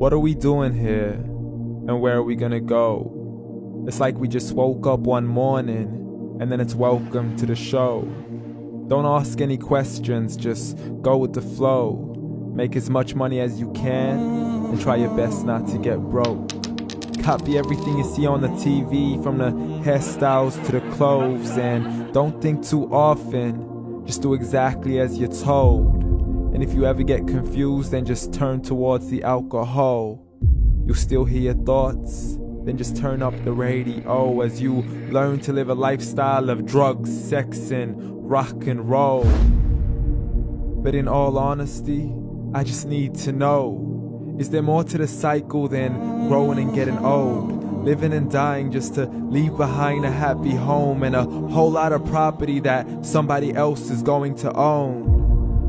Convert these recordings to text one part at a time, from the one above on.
What are we doing here? And where are we gonna go? It's like we just woke up one morning, and then it's welcome to the show. Don't ask any questions, just go with the flow. Make as much money as you can, and try your best not to get broke. Copy everything you see on the TV, from the hairstyles to the clothes, and don't think too often, just do exactly as you're told. And if you ever get confused, then just turn towards the alcohol. You'll still hear your thoughts, then just turn up the radio as you learn to live a lifestyle of drugs, sex, and rock and roll. But in all honesty, I just need to know, is there more to the cycle than growing and getting old? Living and dying just to leave behind a happy home and a whole lot of property that somebody else is going to own.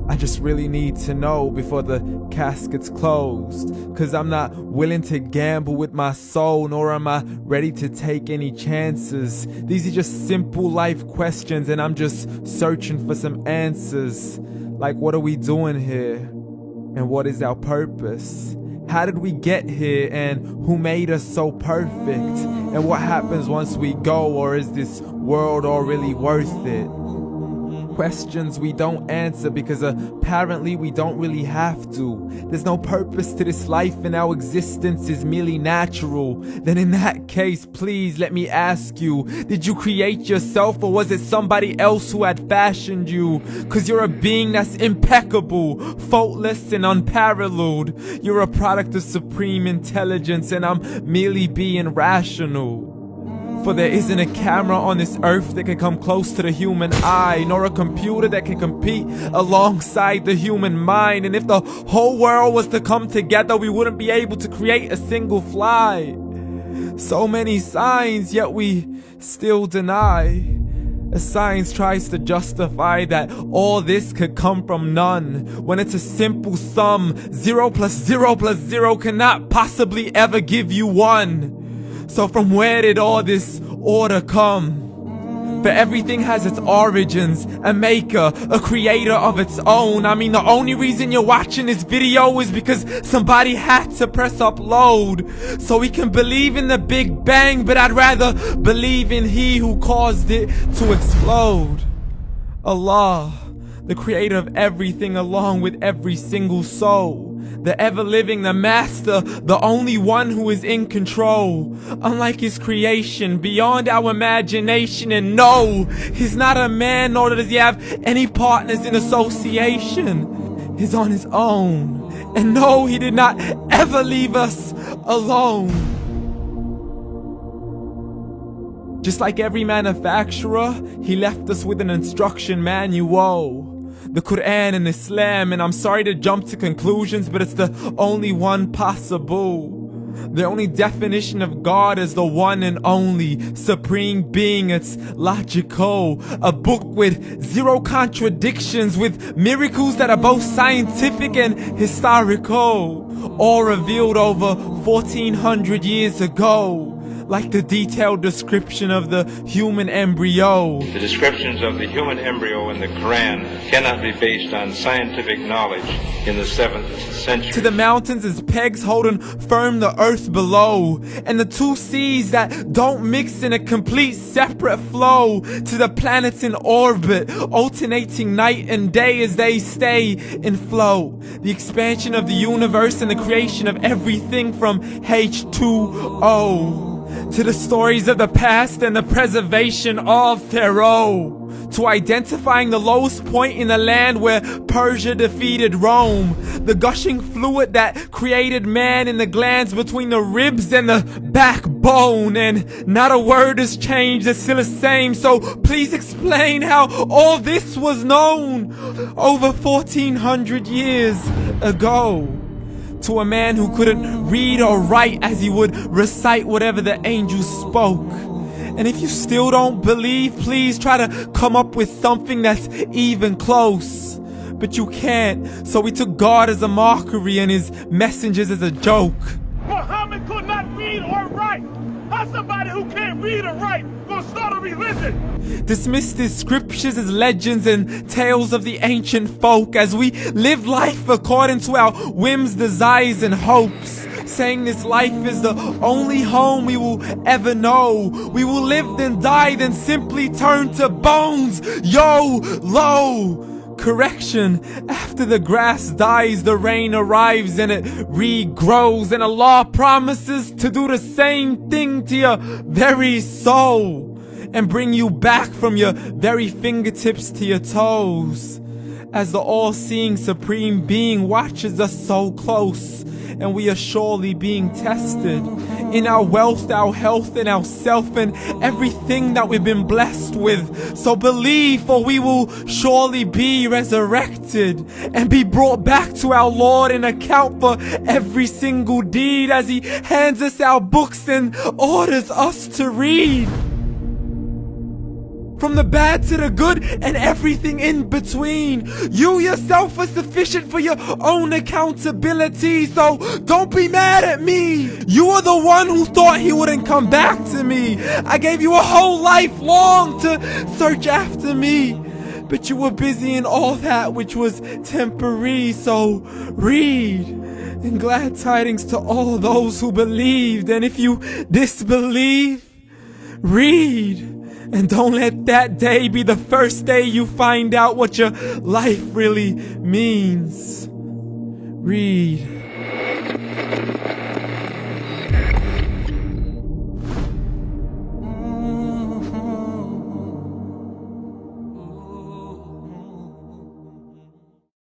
I just really need to know before the casket's closed, 'cause I'm not willing to gamble with my soul, nor am I ready to take any chances. These are just simple life questions, and I'm just searching for some answers. Like, what are we doing here? And what is our purpose? How did we get here, and who made us so perfect? And what happens once we go, or is this world all really worth it? Questions we don't answer because apparently we don't really have to. There's no purpose to this life and our existence is merely natural. Then in that case, please let me ask you, did you create yourself, or was it somebody else who had fashioned you? 'Cause you're a being that's impeccable, faultless and unparalleled. You're a product of supreme intelligence, and I'm merely being rational. For there isn't a camera on this earth that can come close to the human eye, nor a computer that can compete alongside the human mind. And if the whole world was to come together, we wouldn't be able to create a single fly. So many signs, yet we still deny. As science tries to justify that all this could come from none, when it's a simple sum. 0 plus 0 plus 0 cannot possibly ever give you 1. So from where did all this order come? For everything has its origins, a maker, a creator of its own. I mean, the only reason you're watching this video is because somebody had to press upload. So we can believe in the Big Bang, but I'd rather believe in He who caused it to explode. Allah, the creator of everything along with every single soul. The ever-living, the master, the only one who is in control. Unlike his creation, beyond our imagination. And no, he's not a man, nor does he have any partners in association. He's on his own. And no, he did not ever leave us alone. Just like every manufacturer, he left us with an instruction manual. The Quran and Islam, and I'm sorry to jump to conclusions, but it's the only one possible. The only definition of God is the one and only supreme being. It's logical, a book with 0 contradictions, with miracles that are both scientific and historical, all revealed over 1400 years ago. Like the detailed description of the human embryo. The descriptions of the human embryo in the Quran cannot be based on scientific knowledge in the 7th century. To the mountains as pegs holding firm the earth below, and the 2 seas that don't mix in a complete separate flow. To the planets in orbit, alternating night and day as they stay in flow. The expansion of the universe and the creation of everything from H2O. To the stories of the past and the preservation of Pharaoh. To identifying the lowest point in the land where Persia defeated Rome. The gushing fluid that created man in the glands between the ribs and the backbone. And not a word has changed, it's still the same. So please explain how all this was known over 1400 years ago. To a man who couldn't read or write as he would recite whatever the angels spoke. And if you still don't believe, please try to come up with something that's even close. But you can't, so we took God as a mockery and his messengers as a joke. Muhammad could not read or write. How somebody who can't read or write gonna start a religion? Dismissed his scriptures as legends and tales of the ancient folk as we live life according to our whims, desires, and hopes. saying this life is the only home we will ever know. We will live then die, then simply turn to bones. YOLO! Correction, after the grass dies, the rain arrives and it regrows, and Allah promises to do the same thing to your very soul and bring you back from your very fingertips to your toes, as the all-seeing supreme being watches us so close, and we are surely being tested in our wealth, our health, and our self, and everything that we've been blessed with. So believe, for we will surely be resurrected and be brought back to our Lord and account for every single deed, as He hands us our books and orders us to read. From the bad to the good and everything in between. You yourself are sufficient for your own accountability, so don't be mad at me. You are the one who thought He wouldn't come back to me. I gave you a whole life long to search after me, but you were busy in all that which was temporary. So read, and glad tidings to all those who believed. And if you disbelieve, read. And don't let that day be the first day you find out what your life really means. Read.